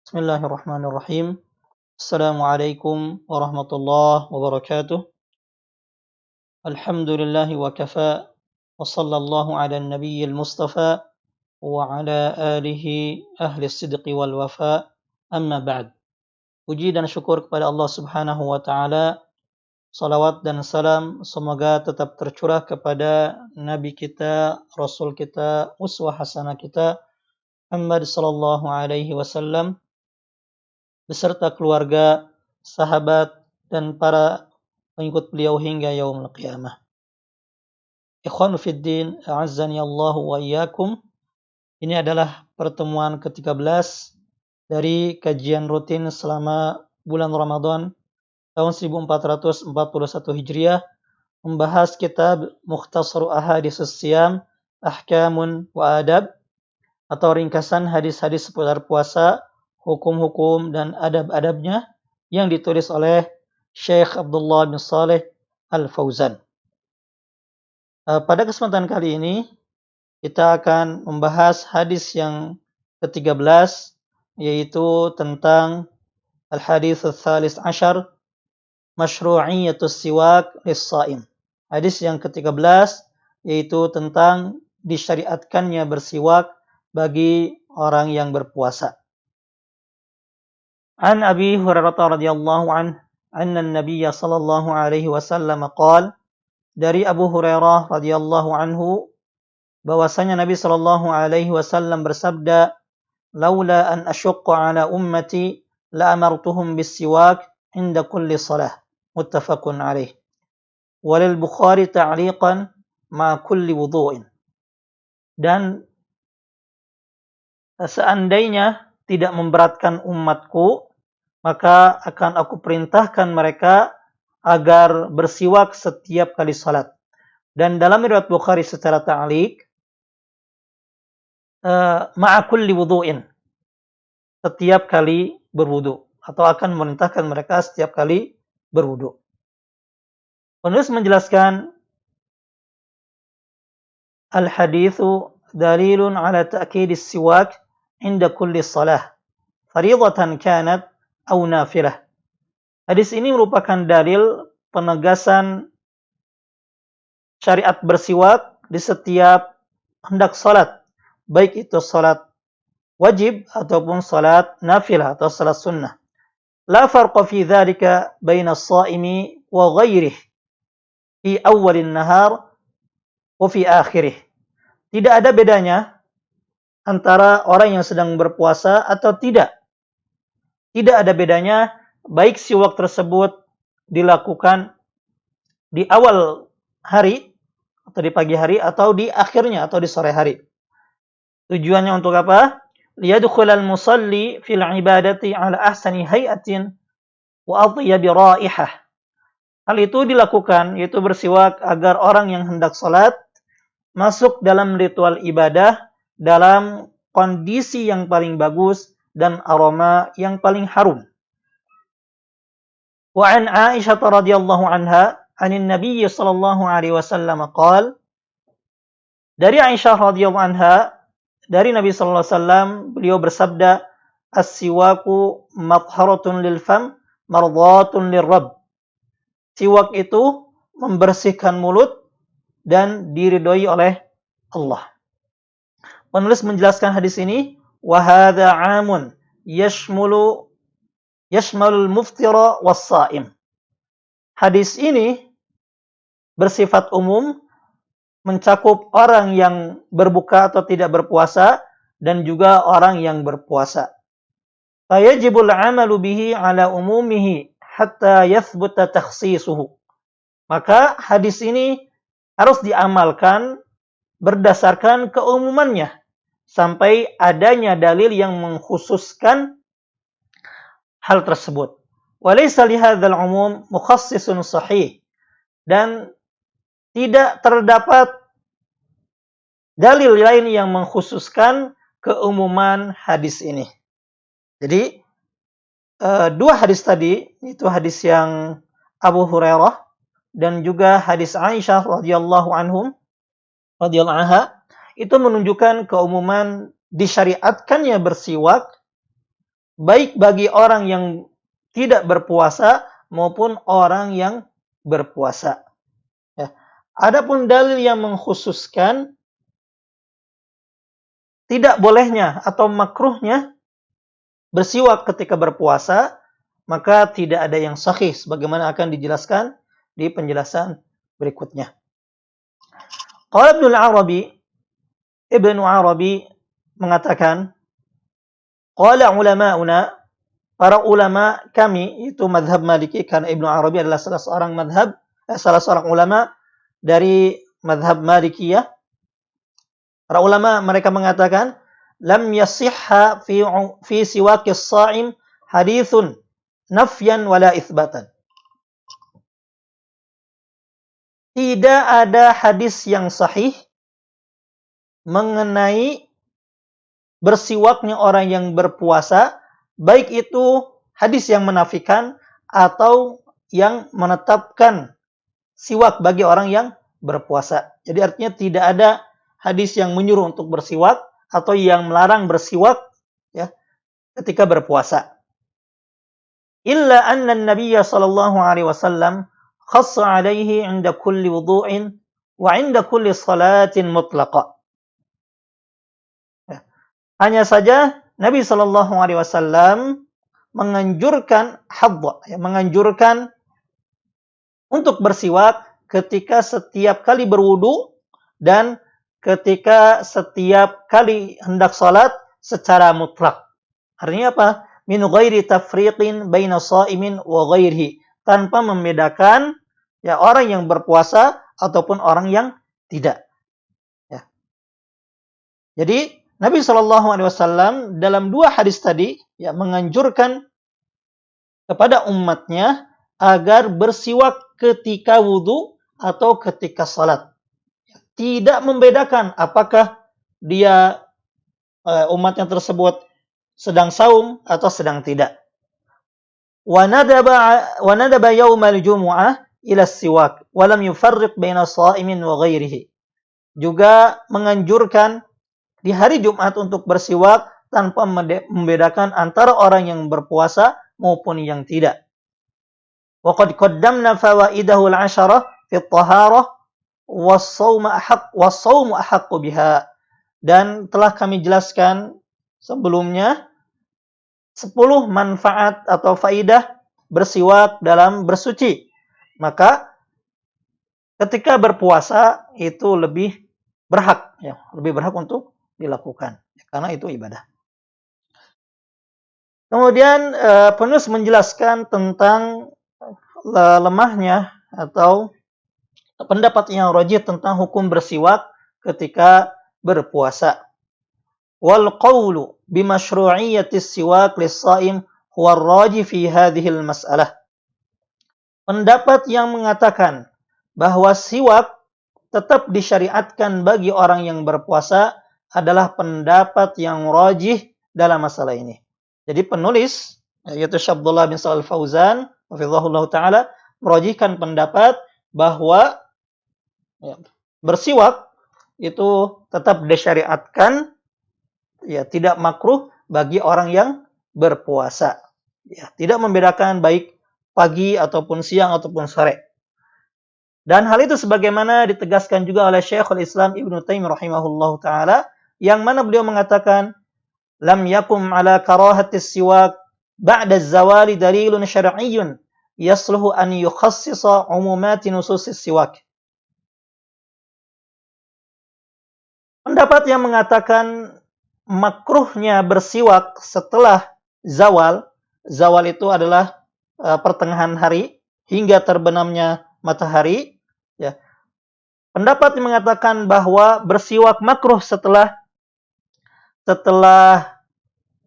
Bismillahirrahmanirrahim. Assalamualaikum warahmatullahi wabarakatuh. Alhamdulillahi wa kafa. Wa sallallahu ala nabiyyil mustafa. Wa ala alihi ahli sidqi wal wafa. Amma ba'd. Puji dan syukur kepada Allah subhanahu wa ta'ala. Salawat dan salam semoga tetap tercurah kepada Nabi kita, Rasul kita, uswah hasanah kita, Muhammad sallallahu alaihi wasallam, beserta keluarga, sahabat, dan para pengikut beliau hingga yaumul qiyamah. Ikhwanu fiddin, a'azzani Allahu wa iyyakum. Ini adalah pertemuan ke-13 dari kajian rutin selama bulan Ramadan tahun 1441 Hijriah, membahas kitab Mukhtasar Ahaditsus Shiyam, Ahkamun wa Adab, atau ringkasan hadis-hadis seputar puasa, hukum-hukum dan adab-adabnya, yang ditulis oleh Syekh Abdullah bin Saleh Al-Fauzan. Pada kesempatan kali ini kita akan membahas hadis yang ke-13, yaitu tentang Al-Hadits Ats-Tsalis Asyar, Masyru'iyyatus Siwak lis-Shaim. Hadis yang ke-13 yaitu tentang disyariatkannya bersiwak bagi orang yang berpuasa. An Abi Hurairah radhiyallahu anhu anna an-nabiy sallallahu alaihi wasallam qala, dari Abu Hurairah radhiyallahu anhu bahwasanya Nabi sallallahu alaihi wasallam bersabda, laula an asyqa ala ummati la amartuhum bis-siwak inda kulli salah, muttafaqun alaih. Walil Bukhari ta'liqan ma kulli wudhu'in. Dan seandainya tidak memberatkan umatku, maka akan aku perintahkan mereka agar bersiwak setiap kali salat. Dan dalam riwayat Bukhari secara ta'liq, ma'a kulli wudhu'in, setiap kali berwudu, atau akan memerintahkan mereka setiap kali berwudu. Penulis menjelaskan, al-hadithu dalilun ala ta'kidis siwak inda kulli salah, fardhatan kanat aw nafilah. Hadis ini merupakan dalil penegasan syariat bersiwak di setiap hendak salat, baik itu salat wajib ataupun salat nafilah atau salat sunnah. La farqa fi dzalika baina as-shaimi wa ghairihi fi awwalin nahar wa fi akhirih. Tidak ada bedanya antara orang yang sedang berpuasa atau tidak. Tidak ada bedanya baik siwak tersebut dilakukan di awal hari atau di pagi hari atau di akhirnya atau di sore hari. Tujuannya untuk apa? Liyadkhulal musalli fil ibadati ala ahsani hay'atin wa atyabi raihah. Hal itu dilakukan, yaitu bersiwak, agar orang yang hendak salat masuk dalam ritual ibadah dalam kondisi yang paling bagus dan aroma yang paling harum. Wa an Aisyah radhiyallahu anha anin Nabiy sallallahu alaihi wasallam qala, dari Aisyah radhiyallahu anha, dari Nabi sallallahu alaihi wasallam, beliau bersabda, as-siwaku matharatun lil fam mardhatun lirrabb. Siwak itu membersihkan mulut dan diridhoi oleh Allah. Penulis menjelaskan hadis ini, wa hadza 'amun yashmalul muftira was-sha'im. Hadis ini bersifat umum, mencakup orang yang berbuka atau tidak berpuasa dan juga orang yang berpuasa. Fayajibul 'amalu bihi 'ala umumihi hatta yathbuta takhsisuhu. Maka hadis ini harus diamalkan berdasarkan keumumannya sampai adanya dalil yang mengkhususkan hal tersebut. Walaysa li hadzal umum mukhassisun sahih, dan tidak terdapat dalil lain yang mengkhususkan keumuman hadis ini. Jadi dua hadis tadi, itu hadis yang Abu Hurairah dan juga hadis Aisyah radhiyallahu anha, itu menunjukkan keumuman disyariatkannya bersiwak baik bagi orang yang tidak berpuasa maupun orang yang berpuasa. Ya. Adapun dalil yang mengkhususkan tidak bolehnya atau makruhnya bersiwak ketika berpuasa, maka tidak ada yang sahih sebagaimana akan dijelaskan di penjelasan berikutnya. Qala Ibnu Arabi mengatakan, qala ulama'una, para ulama kami, itu madhab Maliki, karena Ibnu Arabi adalah salah seorang ulama dari madhab Malikiyah. Para ulama mereka mengatakan, lam yasihha fi siwakis sha'im hadithun nafyan wala itsbatan. Tidak ada hadis yang sahih mengenai bersiwaknya orang yang berpuasa, baik itu hadis yang menafikan atau yang menetapkan siwak bagi orang yang berpuasa. Jadi artinya tidak ada hadis yang menyuruh untuk bersiwak atau yang melarang bersiwak ya ketika berpuasa. Illa anna an-nabiy sallallahu alaihi wasallam khassa alaihi 'inda kulli wudu'in wa 'inda kulli salatin mutlaqa. Ya. Hanya saja Nabi sallallahu alaihi wasallam menganjurkan menganjurkan untuk bersiwak ketika setiap kali berwudu dan ketika setiap kali hendak salat secara mutlak. Artinya apa? Min ghairi tafriqin baina sha'imin wa ghairihi, tanpa membedakan ya orang yang berpuasa ataupun orang yang tidak. Ya. Jadi Nabi Shallallahu Alaihi Wasallam dalam dua hadis tadi ya menganjurkan kepada umatnya agar bersiwak ketika wudu atau ketika salat. Tidak membedakan apakah dia umatnya tersebut sedang saum atau sedang tidak. Wa nadaba yaumal jumu'ah ila siwak wa lam yufarriq baina sha'imin wa ghairihi. Juga menganjurkan di hari Jumat untuk bersiwak tanpa membedakan antara orang yang berpuasa maupun yang tidak. Wa qad qaddamna fawaidahu al-'asharah fi at-taharah was-shaumu ahaqqu biha. Dan telah kami jelaskan sebelumnya 10 manfaat atau faidah bersiwak dalam bersuci. Maka ketika berpuasa itu lebih berhak untuk dilakukan karena itu ibadah. Kemudian penulis menjelaskan tentang lemahnya atau pendapat yang rajih tentang hukum bersiwak ketika berpuasa. Wal qawlu bimasyru'iyyatis siwak lis-sha'im huwa ar-rajih fi hadhihi al-mas'alah. Pendapat yang mengatakan bahwa siwak tetap disyariatkan bagi orang yang berpuasa adalah pendapat yang rajih dalam masalah ini. Jadi penulis yaitu Syekh Abdullah bin Shalih Al-Fauzan hafizahullah taala merajihkan pendapat bahwa bersiwak itu tetap disyariatkan, ya tidak makruh bagi orang yang berpuasa. Ya, tidak membedakan baik pagi ataupun siang ataupun sore. Dan hal itu sebagaimana ditegaskan juga oleh Syekhul Islam Ibnu Taimiyah rahimahullahu taala yang mana beliau mengatakan lam yakum ala karahatis siwak ba'da az-zawali dalilun syar'iyyun yasluhu an yukhassisa umumati nususis siwak. Pendapat yang mengatakan makruhnya bersiwak setelah zawal itu adalah pertengahan hari hingga terbenamnya matahari. Ya. Pendapat yang mengatakan bahwa bersiwak makruh setelah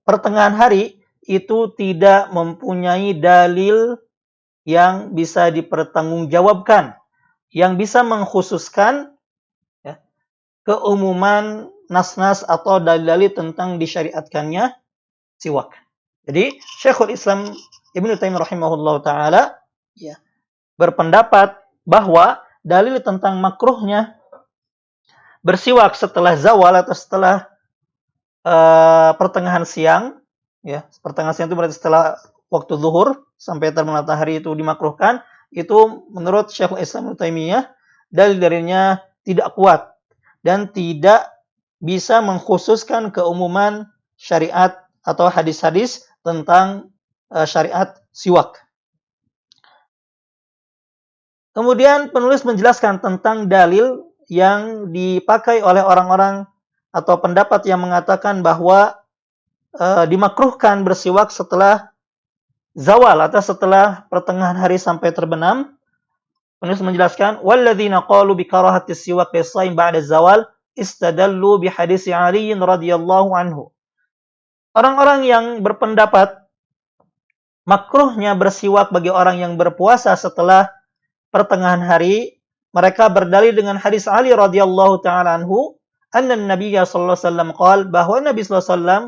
pertengahan hari itu tidak mempunyai dalil yang bisa dipertanggungjawabkan, yang bisa mengkhususkan keumuman nas-nas atau dalil-dalil tentang disyariatkannya siwak. Jadi Syekhul Islam Ibnu Taimiyah rahimahullah taala berpendapat bahwa dalil tentang makruhnya bersiwak setelah zawal atau setelah pertengahan siang ya, pertengahan siang itu berarti setelah waktu zuhur sampai terbenam matahari itu dimakruhkan, itu menurut Syekhul Islam Ibnu Taimiyah dalil-dalilnya tidak kuat dan tidak bisa mengkhususkan keumuman syariat atau hadis-hadis tentang syariat siwak. Kemudian penulis menjelaskan tentang dalil yang dipakai oleh orang-orang atau pendapat yang mengatakan bahwa dimakruhkan bersiwak setelah zawal atau setelah pertengahan hari sampai terbenam. Penulis menjelaskan, "Walladzina qalu bi karahati siwak lis-shaim ba'da zawal istadallu bi hadis Ali radhiyallahu anhu." Orang-orang yang berpendapat makruhnya bersiwak bagi orang yang berpuasa setelah pertengahan hari, mereka berdalil dengan hadis Ali radhiyallahu taala anhu, anna Nabiyya sallallahu alaihi wasallam qaal, bahwa Nabi sallallahu alaihi wasallam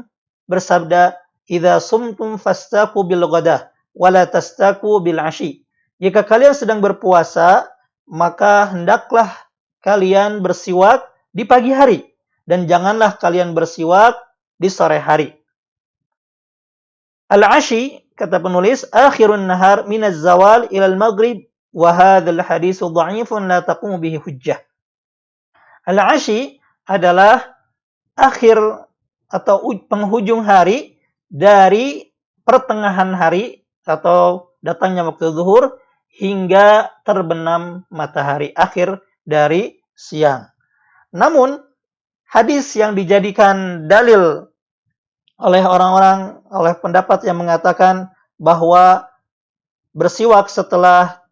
bersabda, "Idza sumtum fastaku bil ghadah wa la tastaku bil ashi." Jika kalian sedang berpuasa, maka hendaklah kalian bersiwak di pagi hari dan janganlah kalian bersiwak di sore hari. Al-ashi, kata penulis, akhirun nahar minaz zawal ila al-maghrib wa hadzal haditsu dha'ifun la taqumu bihi hujjah. Al-ashi adalah akhir atau penghujung hari dari pertengahan hari atau datangnya waktu zuhur hingga terbenam matahari, akhir dari siang. Namun hadis yang dijadikan dalil oleh orang-orang, oleh pendapat yang mengatakan bahwa bersiwak setelah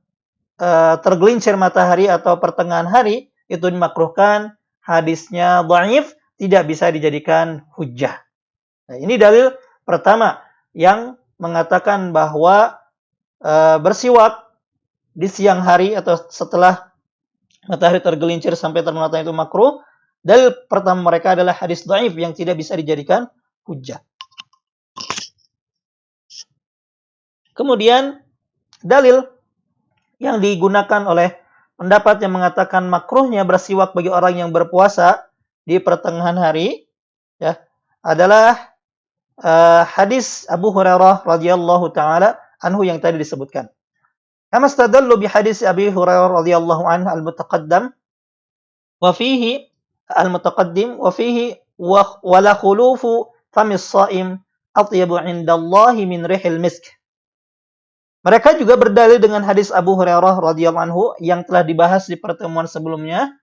tergelincir matahari atau pertengahan hari itu dimakruhkan, hadisnya dhaif, tidak bisa dijadikan hujjah. Nah, ini dalil pertama yang mengatakan bahwa bersiwak di siang hari atau setelah matahari tergelincir sampai terbenam matahari itu makruh. Dalil pertama mereka adalah hadis dhaif yang tidak bisa dijadikan hujjah. Kemudian dalil yang digunakan oleh pendapat yang mengatakan makruhnya bersiwak bagi orang yang berpuasa di pertengahan hari, ya, adalah hadis Abu Hurairah radhiyallahu taala anhu yang tadi disebutkan. Kama istadallu bi hadis Abi Hurairah radhiyallahu anhu al-mutaqaddim wa fihi wa la khulufu famis shaim atyabu 'inda Allah min rihil misk. Mereka juga berdalil dengan hadis Abu Hurairah radhiyallahu anhu yang telah dibahas di pertemuan sebelumnya,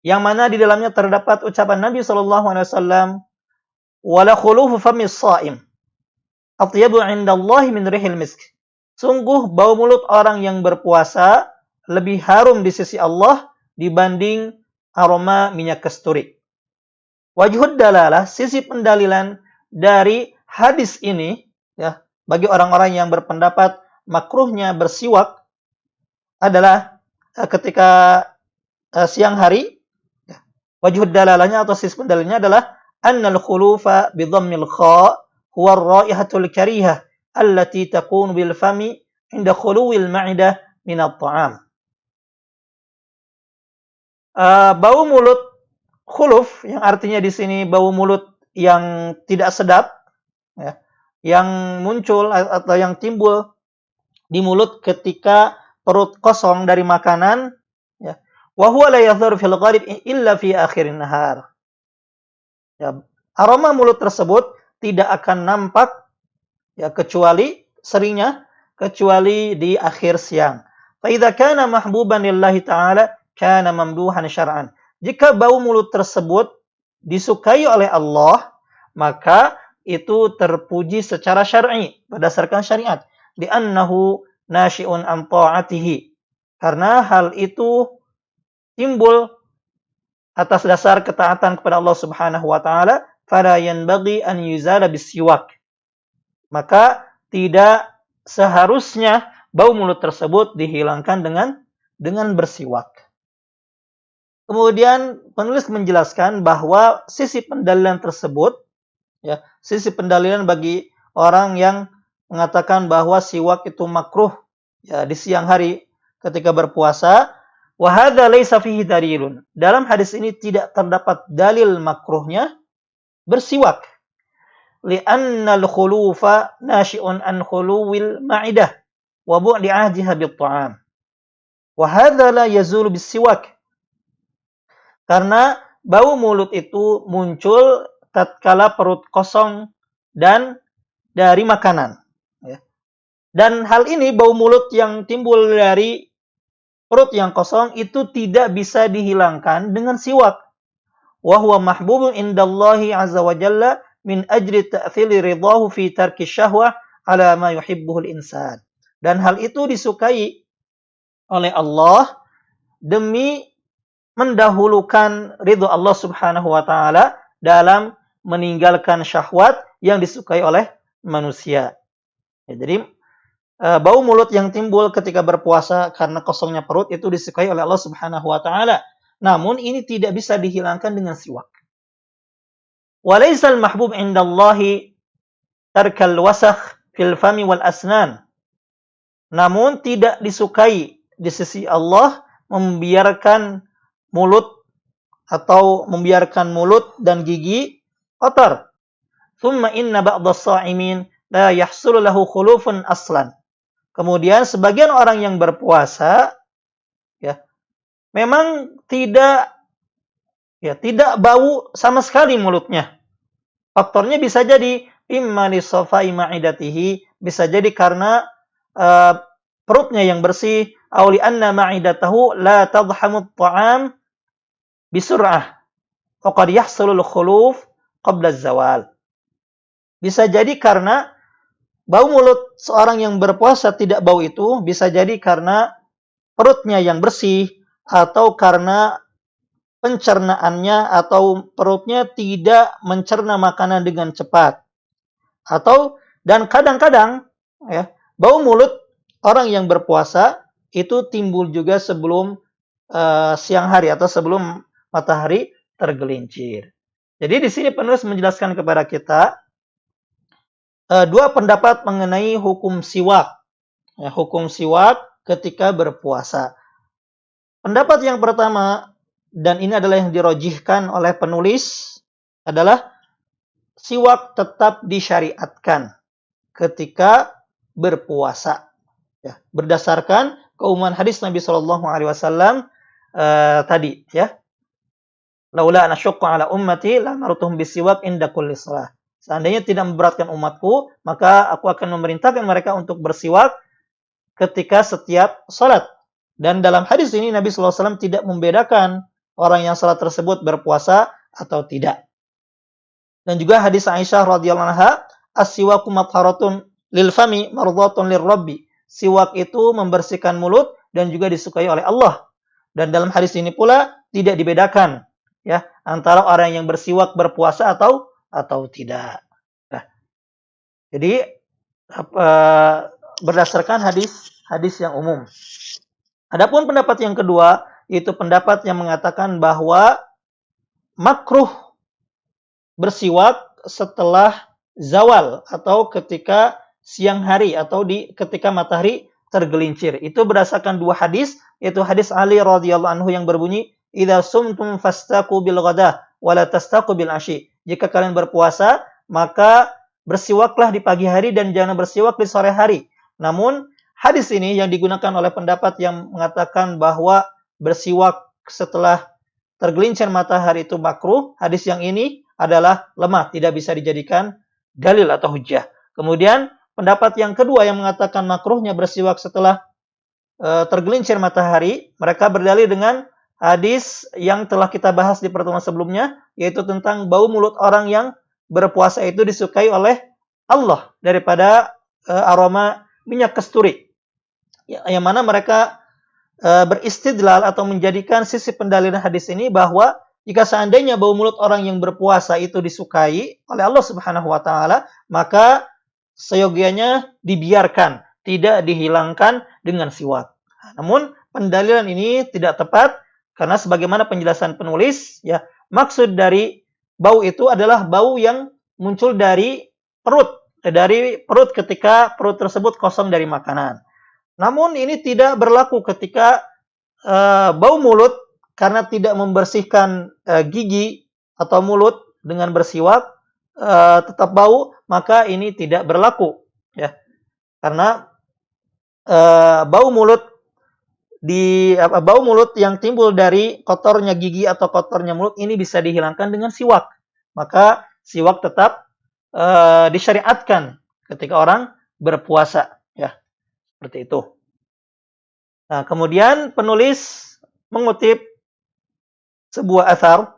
yang mana di dalamnya terdapat ucapan Nabi sallallahu alaihi wasallam, "Wala khulufu famis shaim atyabu 'inda Allah min rihil misk." Sungguh bau mulut orang yang berpuasa lebih harum di sisi Allah dibanding aroma minyak kasturi. Wajhud dalalah, sisi pendalilan dari hadis ini, ya, bagi orang-orang yang berpendapat makruhnya bersiwak adalah ketika siang hari. Wajhud dalalahnya atau sisi pendalilannya adalah annal khulufa bi dhammil kha huwa ar-raihatul karihah allati takunu bil fami inda khuluwil ma'idah min at-ta'am. Bau mulut khuluf yang artinya di sini bau mulut yang tidak sedap, ya, yang muncul atau yang timbul di mulut ketika perut kosong dari makanan, ya, wa huwa la yadhharu fil ghalib illa fi akhirin nahar. Ya, aroma mulut tersebut tidak akan nampak, ya, kecuali di akhir siang. Fa idza kana mahbuban lillahi ta'ala kana mamduhan syar'an. Jika bau mulut tersebut disukai oleh Allah, maka itu terpuji secara syar'i, berdasarkan syariat. Li'annahu nasyi'un an ta'atihi. Karena hal itu timbul atas dasar ketaatan kepada Allah Subhanahu wa taala, fala yanbaghi an yuzala bisiwak. Maka tidak seharusnya bau mulut tersebut dihilangkan dengan bersiwak. Kemudian penulis menjelaskan bahwa sisi pendalilan tersebut, ya, sisi pendalilan bagi orang yang mengatakan bahwa siwak itu makruh, ya, di siang hari ketika berpuasa, wa hadza laisa fihi dalilun. Dalam hadis ini tidak terdapat dalil makruhnya bersiwak. li'anna al-khulufa nashi'un an khuluwil ma'idah wa bu'di 'ahdiha bit-ta'am. Wa hadza la yazulu bis-siwak. Karena bau mulut itu muncul tatkala perut kosong dan dari makanan. Ya. Dan hal ini, bau mulut yang timbul dari perut yang kosong itu tidak bisa dihilangkan dengan siwak. Wa huwa mahbubun indallahi azza wa jalla min ajli ta'thili ridahu fi tarki syahwah ala ma yuhibbuhul insan. Dan hal itu disukai oleh Allah demi mendahulukan ridho Allah Subhanahu wa taala dalam meninggalkan syahwat yang disukai oleh manusia. Ya, jadi bau mulut yang timbul ketika berpuasa karena kosongnya perut itu disukai oleh Allah Subhanahu wa taala. Namun ini tidak bisa dihilangkan dengan siwak. Wa laysal mahbub 'indallahi tarkal wasakh fil fami wal asnan. Namun tidak disukai di sisi Allah membiarkan mulut dan gigi kotor. Thumma inna ba'dha sha'imin la yahsulu lahu khulufun aslan. Kemudian sebagian orang yang berpuasa ya memang tidak bau sama sekali mulutnya. Faktornya bisa jadi imma li safai ma'idatihi, bisa jadi karena perutnya yang bersih, aw li anna ma'idatahu la tadhamu at-ta'am bisur'ah wa qad yahsulu al-khuluf qabla az-zawal. Bisa jadi karena bau mulut seorang yang berpuasa tidak bau itu bisa jadi karena perutnya yang bersih atau karena pencernaannya atau perutnya tidak mencerna makanan dengan cepat. Dan kadang-kadang ya, bau mulut orang yang berpuasa itu timbul juga sebelum siang hari atau sebelum matahari tergelincir. Jadi di sini penulis menjelaskan kepada kita dua pendapat mengenai hukum siwak. Ya, hukum siwak ketika berpuasa. Pendapat yang pertama, dan ini adalah yang dirojihkan oleh penulis, adalah siwak tetap disyariatkan ketika berpuasa. Ya, berdasarkan keumuman hadis Nabi Shallallahu Alaihi Wasallam tadi, ya. Laula an asyqa ala ummati la martuhum bisiwak inda kulli shalah. Seandainya tidak memberatkan umatku, maka aku akan memerintahkan mereka untuk bersiwak ketika setiap salat. Dan dalam hadis ini Nabi sallallahu alaihi wasallam tidak membedakan orang yang salat tersebut berpuasa atau tidak. Dan juga hadis Aisyah radhiyallahu anha, as-siwaku matharatun lil fami mardhatun lirabbi. Siwak itu membersihkan mulut dan juga disukai oleh Allah. Dan dalam hadis ini pula tidak dibedakan ya antara orang yang bersiwak berpuasa atau tidak. Nah, jadi berdasarkan hadis yang umum. Adapun pendapat yang kedua, yaitu pendapat yang mengatakan bahwa makruh bersiwak setelah zawal atau ketika siang hari atau ketika matahari tergelincir. Itu berdasarkan dua hadis, yaitu hadis Ali radhiyallahu anhu yang berbunyi, "Idza sumtum fastaqu bil ghadah wa la tastaqu bil ashi." Jika kalian berpuasa, maka bersiwaklah di pagi hari dan jangan bersiwak di sore hari. Namun hadis ini yang digunakan oleh pendapat yang mengatakan bahwa bersiwak setelah tergelincir matahari itu makruh, hadis yang ini adalah lemah, tidak bisa dijadikan dalil atau hujjah. Kemudian pendapat yang kedua yang mengatakan makruhnya bersiwak setelah tergelincir matahari, mereka berdalil dengan hadis yang telah kita bahas di pertemuan sebelumnya, yaitu tentang bau mulut orang yang berpuasa itu disukai oleh Allah daripada aroma minyak kasturi. Yang mana mereka beristidlal atau menjadikan sisi pendalilan hadis ini bahwa jika seandainya bau mulut orang yang berpuasa itu disukai oleh Allah Subhanahu wa taala, maka seyogianya dibiarkan, tidak dihilangkan dengan siwak. Namun pendalilan ini tidak tepat karena sebagaimana penjelasan penulis, ya, maksud dari bau itu adalah bau yang muncul dari perut ketika perut tersebut kosong dari makanan. Namun ini tidak berlaku ketika bau mulut karena tidak membersihkan gigi atau mulut dengan bersiwak, tetap bau, maka ini tidak berlaku, ya. Karena bau mulut bau mulut yang timbul dari kotornya gigi atau kotornya mulut ini bisa dihilangkan dengan siwak. Maka siwak tetap disyariatkan ketika orang berpuasa, ya. Seperti itu. Nah, kemudian penulis mengutip sebuah athar,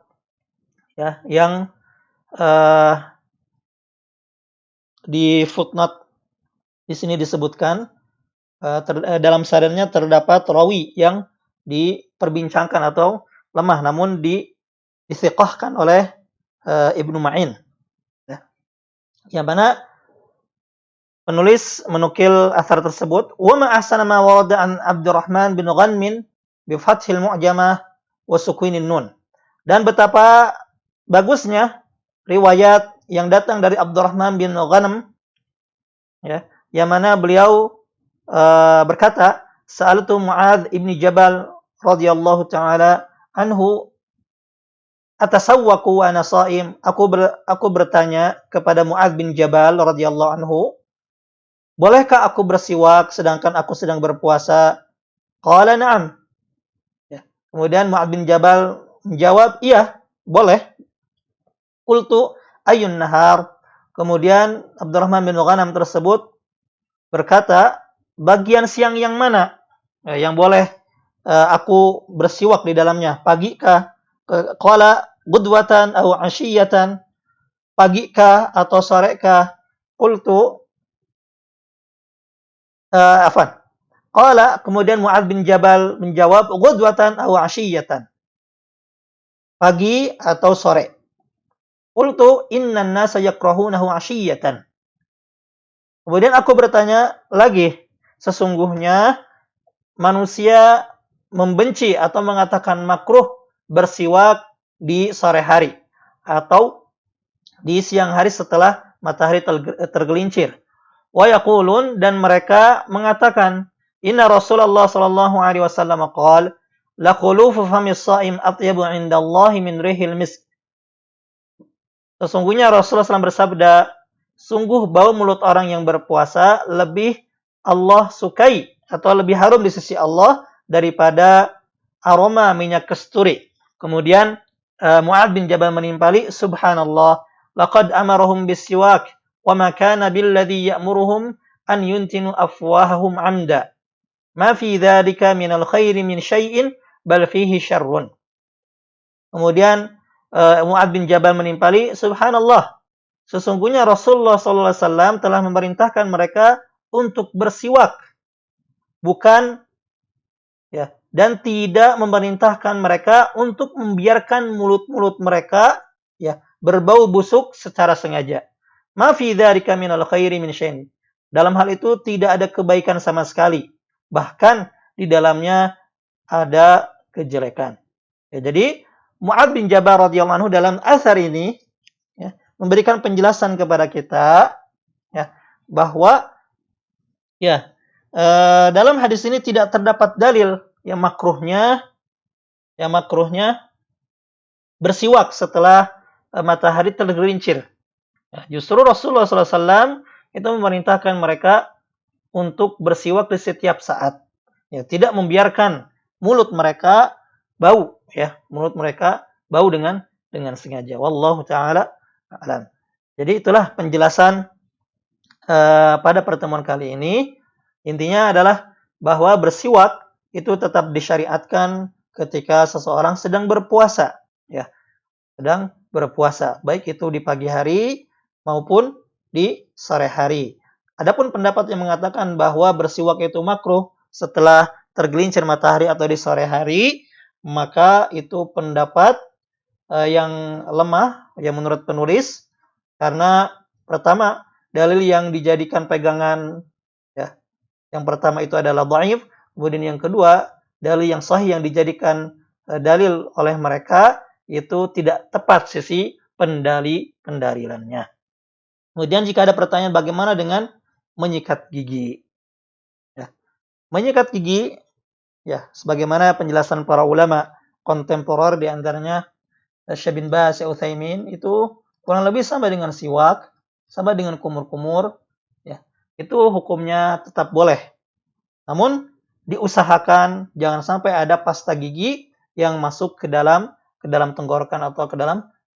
ya, yang di footnote di sini disebutkan dalam sanadnya terdapat rawi yang diperbincangkan atau lemah, namun dithiqahkan oleh Ibnu Ma'in, ya. Yang mana penulis menukil asar tersebut, wa ma ahsana ma warada an Abdurrahman bin Ghanmin bi fathil mu'jamah wa sukunin nun. Dan betapa bagusnya riwayat yang datang dari Abdurrahman bin Ghanam, ya, yang mana beliau berkata, sa'altu Mu'adz ibni Jabal radhiyallahu taala anhu atasawwaku wa ana sha'im. Aku bertanya kepada Mu'adz bin Jabal radhiyallahu anhu, bolehkah aku bersiwak sedangkan aku sedang berpuasa? Qala na'am. Ya. Kemudian Mu'adz bin Jabal menjawab, iya, boleh. Qultu ayyun nahar. Kemudian Abdurrahman bin Ghanam tersebut berkata, bagian siang yang mana yang boleh aku bersiwak di dalamnya? Pagi kah? Qala gudwatan atau ashiyatan. Pagi kah atau sore kah? Qultu afan. Qala, kemudian Mu'adz bin Jabal menjawab, gudwatan atau ashiyatan. Pagi atau sore. Qultu innan nasa yakrahunahu ashiyatan. Kemudian aku bertanya lagi, sesungguhnya manusia membenci atau mengatakan makruh bersiwak di sore hari atau di siang hari setelah matahari tergelincir. Wa yaqulun, dan mereka mengatakan, inna Rasulullah sallallahu alaihi wasallam qala la khulufu famis shaim atyabu 'indallahi min rihil misk. Sesungguhnya Rasulullah SAW bersabda, sungguh bau mulut orang yang berpuasa lebih Allah sukai atau lebih harum di sisi Allah daripada aroma minyak kasturi. Kemudian Mu'adz bin Jabal menimpali, subhanallah, laqad amarahum bisiwak wa ma kana billadhi ya'muruhum an yuntinu afwahahum 'amda. Ma fi dzalika minal khairi min syai'in bal fihi syarrun. Kemudian Mu'adz bin Jabal menimpali, subhanallah, sesungguhnya Rasulullah SAW telah memerintahkan mereka untuk bersiwak, bukan, ya, dan tidak memerintahkan mereka untuk membiarkan mulut-mulut mereka, ya, berbau busuk secara sengaja. Ma fi dzalika minal khairi min syai'in. Dalam hal itu tidak ada kebaikan sama sekali, bahkan di dalamnya ada kejelekan. Ya, jadi Mu'adz bin Jabal radhiyallahu anhu dalam asar ini, ya, memberikan penjelasan kepada kita, ya, bahwa, ya, dalam hadis ini tidak terdapat dalil yang makruhnya bersiwak setelah matahari tergelincir. Ya, justru Rasulullah SAW itu memerintahkan mereka untuk bersiwak di setiap saat. Ya, tidak membiarkan mulut mereka bau, ya, mulut mereka bau dengan sengaja. Wallahu taala a'lam. Jadi itulah penjelasan pada pertemuan kali ini. Intinya adalah bahwa bersiwak itu tetap disyariatkan ketika seseorang sedang berpuasa, ya. Sedang berpuasa, baik itu di pagi hari maupun di sore hari. Adapun pendapat yang mengatakan bahwa bersiwak itu makruh setelah tergelincir matahari atau di sore hari, maka itu pendapat yang lemah, ya, menurut penulis, karena pertama, dalil yang dijadikan pegangan, ya, yang pertama itu adalah dhaif, kemudian yang kedua, dalil yang sahih yang dijadikan dalil oleh mereka itu tidak tepat sisi pendalilannya. Kemudian jika ada pertanyaan bagaimana dengan menyikat gigi, ya. Menyikat gigi, ya, sebagaimana penjelasan para ulama kontemporer di antaranya Syekh bin Baz, Syekh Utsaimin, itu kurang lebih sama dengan siwak, sama dengan kumur-kumur, ya. Itu hukumnya tetap boleh. Namun diusahakan jangan sampai ada pasta gigi yang masuk ke dalam tenggorokan atau ke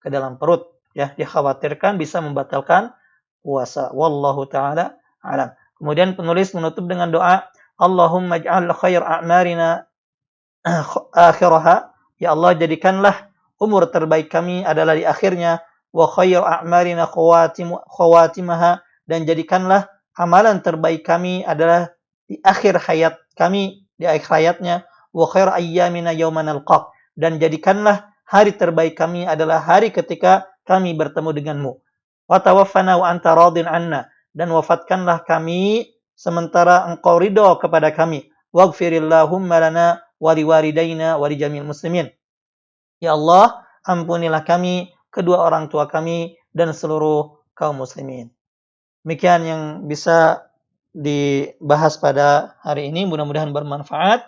dalam perut, ya. Dikhawatirkan bisa membatalkan puasa. Wallahu taala alam. Kemudian penulis menutup dengan doa, Allahumma ij'al khair a'marina akhiraha. Ya Allah, jadikanlah umur terbaik kami adalah di akhirnya, wa khair a'marina khawatimaha, dan jadikanlah amalan terbaik kami adalah di akhir hayat kami, di akhir hayatnya, wa khair ayyamina yawma nalqak, dan jadikanlah hari terbaik kami adalah hari ketika kami bertemu denganmu. Wa tawaffana wa anta radin anna, dan wafatkanlah kami sementara engkau ridho kepada kami. Waghfirillahumma lana wa liwalidayna wa lijamil muslimin. Ya Allah, ampunilah kami, kedua orang tua kami, dan seluruh kaum muslimin. Demikian yang bisa dibahas pada hari ini, mudah-mudahan bermanfaat.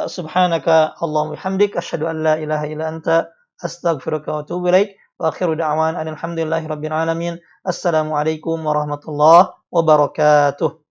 Subhanaka Allahumma bihamdik asyhadu an la ilaha illa anta astaghfiruka wa atubu ilaik. Wa akhiru da'wan alhamdulillahi rabbil alamin. Assalamualaikum warahmatullahi wabarakatuh.